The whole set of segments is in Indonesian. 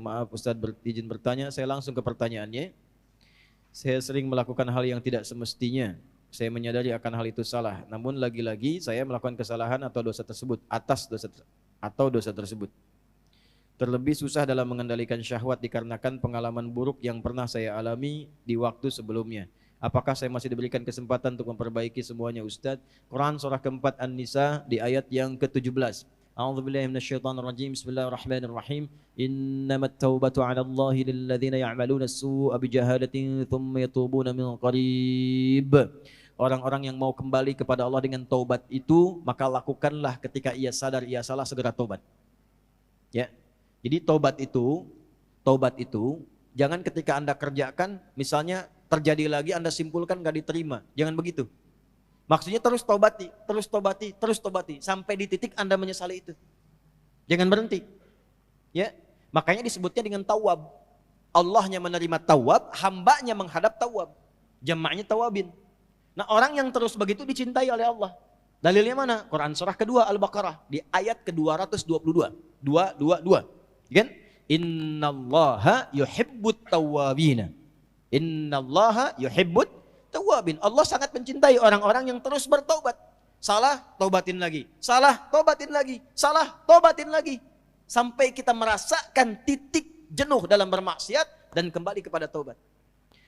Maaf Ustadz izin bertanya, saya langsung ke pertanyaannya. Saya sering melakukan hal yang tidak semestinya. Saya menyadari akan hal itu salah. Namun lagi-lagi saya melakukan kesalahan atau dosa tersebut dosa tersebut. Terlebih susah dalam mengendalikan syahwat dikarenakan pengalaman buruk yang pernah saya alami di waktu sebelumnya. Apakah saya masih diberikan kesempatan untuk memperbaiki semuanya Ustadz? Quran surah keempat An-Nisa di ayat yang ke-17. A'udzubillahi minasyaitonirrajim. Bismillahirrahmanirrahim. Innamat taubatu 'ala Allahi lilladzina ya'maluna as-su'a bijahalatin tsumma yatubuna min qarib. Orang-orang yang mau kembali kepada Allah dengan taubat itu, maka lakukanlah ketika ia sadar ia salah, segera taubat. Ya. Jadi taubat itu jangan ketika Anda kerjakan, misalnya terjadi lagi Anda simpulkan enggak diterima. Jangan begitu. Maksudnya terus tobati sampai di titik Anda menyesali itu. Jangan berhenti. Ya. Makanya disebutnya dengan tawab. Allahnya menerima tawab, hambanya menghadap tawab. Jamaknya tawabin. Nah, orang yang terus begitu dicintai oleh Allah. Dalilnya mana? Quran surah kedua Al-Baqarah di ayat ke-222. 222. Kan? Innallaha yuhibbut tawwabin. Innallaha yuhibbut tawwabin. Allah sangat mencintai orang-orang yang terus bertaubat. Salah, taubatin lagi. Salah, taubatin lagi. Salah, taubatin lagi. Sampai kita merasakan titik jenuh dalam bermaksiat dan kembali kepada taubat.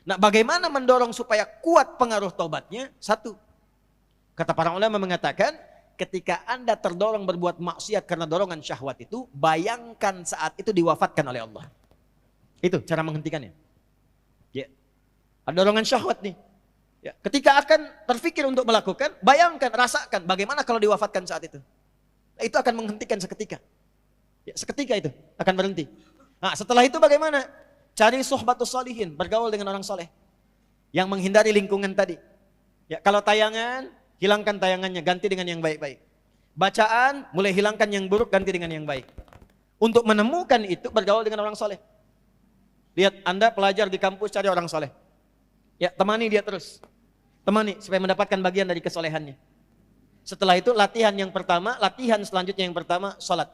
Nah, bagaimana mendorong supaya kuat pengaruh taubatnya? Satu, kata para ulama mengatakan, ketika Anda terdorong berbuat maksiat karena dorongan syahwat itu, bayangkan saat itu diwafatkan oleh Allah. Itu cara menghentikannya. Ya. Ada dorongan syahwat nih. Ya. Ketika akan terfikir untuk melakukan, bayangkan, rasakan bagaimana kalau diwafatkan saat itu. Nah, itu akan menghentikan seketika. Ya, seketika itu akan berhenti. Nah, setelah itu bagaimana? Cari suhbatus sholihin, bergaul dengan orang soleh yang menghindari lingkungan tadi. Ya, kalau tayangan, hilangkan tayangannya, ganti dengan yang baik-baik. Bacaan, mulai hilangkan yang buruk, ganti dengan yang baik. Untuk menemukan itu, bergaul dengan orang soleh. Lihat, Anda pelajar di kampus, cari orang soleh. Ya, temani dia terus. Temani, supaya mendapatkan bagian dari kesolehannya. Setelah itu, latihan selanjutnya yang pertama, salat.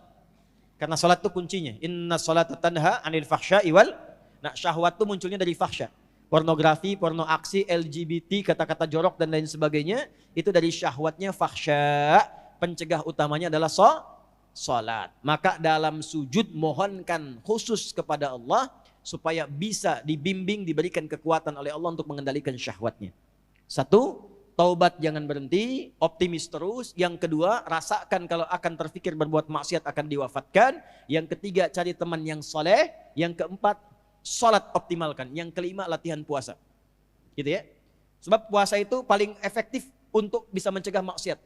Karena salat itu kuncinya. Inna salata tanha anil fahsya'i wal. Nah, syahwat itu munculnya dari fahsya. Pornografi, porno aksi, LGBT, kata-kata jorok dan lain sebagainya, itu dari syahwatnya fahsya. Pencegah utamanya adalah salat. Maka dalam sujud mohonkan khusus kepada Allah supaya bisa dibimbing, diberikan kekuatan oleh Allah untuk mengendalikan syahwatnya. Satu, taubat jangan berhenti, optimis terus. Yang kedua, rasakan kalau akan terfikir berbuat maksiat akan diwafatkan. Yang ketiga, cari teman yang soleh. Yang keempat, salat optimalkan. Yang kelima, latihan puasa. Gitu ya. Sebab puasa itu paling efektif untuk bisa mencegah maksiat.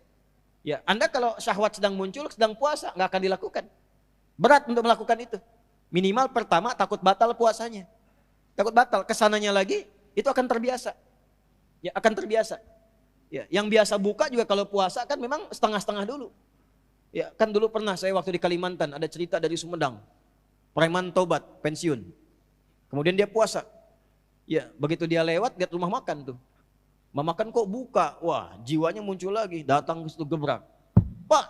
Ya, Anda kalau syahwat sedang muncul, sedang puasa, nggak akan dilakukan. Berat untuk melakukan itu. Minimal pertama takut batal puasanya. Takut batal, kesananya lagi itu akan terbiasa. Ya, akan terbiasa. Ya, yang biasa buka juga kalau puasa kan memang setengah-setengah dulu. Ya, kan dulu pernah saya waktu di Kalimantan ada cerita dari Sumedang. Preman tobat, pensiun. Kemudian dia puasa. Ya, begitu dia lewat, lihat rumah makan tuh. Rumah makan kok buka. Wah, jiwanya muncul lagi, datang ke situ gebrak. Pak,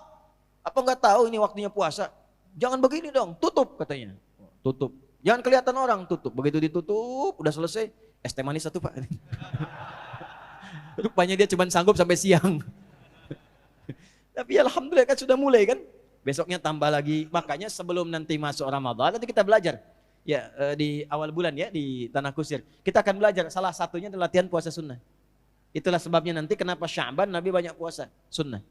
apa enggak tahu ini waktunya puasa? Jangan begini dong, tutup katanya. Tutup. Jangan kelihatan orang, tutup. Begitu ditutup, udah selesai, es teh manis satu, Pak. Rupanya dia cuma sanggup sampai siang. Tapi alhamdulillah kan sudah mulai kan. Besoknya tambah lagi. Makanya sebelum nanti masuk Ramadan, nanti kita belajar. Ya, di awal bulan ya di Tanah Kusir. Kita akan belajar salah satunya adalah latihan puasa sunnah. Itulah sebabnya nanti kenapa Sya'ban Nabi banyak puasa sunnah.